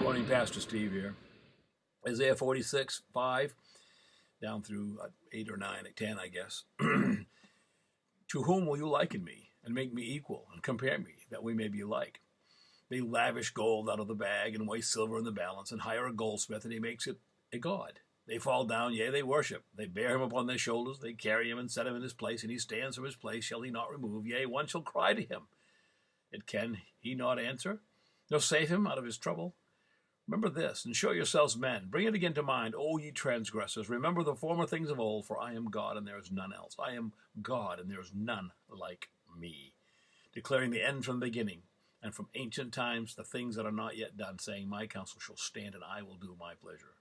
Morning, Pastor Steve here. Isaiah 46, 5, down through 8 or 9, 10, I guess. To whom will you liken me, and make me equal, and compare me, that we may be alike? They lavish gold out of the bag, and weigh silver in the balance, and hire a goldsmith, and he makes it a god. They fall down, yea, they worship. They bear him upon their shoulders, they carry him and set him in his place, and he stands from his place, shall he not remove? Yea, one shall cry to him. It can he not answer, nor save him out of his trouble? Remember this, and show yourselves men. Bring it again to mind, O ye transgressors. Remember the former things of old, for I am God, and there is none else. I am God, and there is none like me. Declaring the end from the beginning, and from ancient times the things that are not yet done, saying, my counsel shall stand, and I will do my pleasure.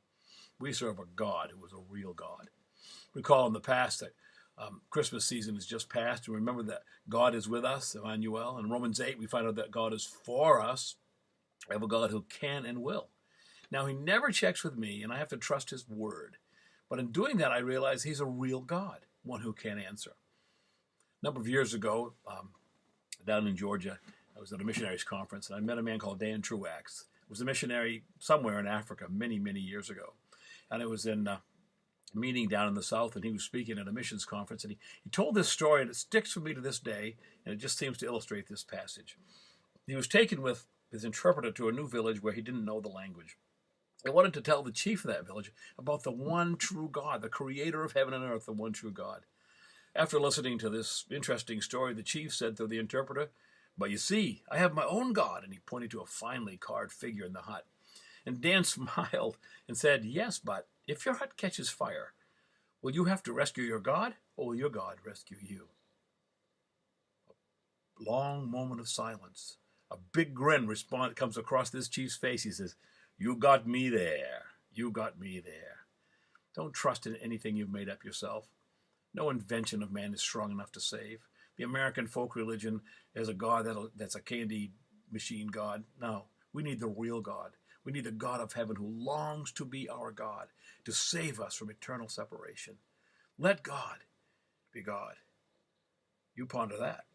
We serve a God who is a real God. Recall in the past that Christmas season is just past, and remember that God is with us, Emmanuel. In Romans 8, we find out that God is for us. We have a God who can and will. Now, he never checks with me, and I have to trust his word. But in doing that, I realize he's a real God, one who can answer. A number of years ago, down in Georgia, I was at a missionaries conference, and I met a man called Dan Truax. He was a missionary somewhere in Africa many, many years ago. And it was in a meeting down in the South, and he was speaking at a missions conference. And he told this story, and it sticks with me to this day, and it just seems to illustrate this passage. He was taken with his interpreter to a new village where he didn't know the language. He wanted to tell the chief of that village about the one true God, the creator of heaven and earth, the one true God. After listening to this interesting story, the chief said to the interpreter, but you see, I have my own God, and he pointed to a finely carved figure in the hut. And Dan smiled and said, yes, but if your hut catches fire, will you have to rescue your God, or will your God rescue you? A long moment of silence. A big grin comes across this chief's face. He says, you got me there. You got me there. Don't trust in anything you've made up yourself. No invention of man is strong enough to save. The American folk religion is a God that's a candy machine God. No, we need the real God. We need the God of heaven who longs to be our God, to save us from eternal separation. Let God be God. You ponder that.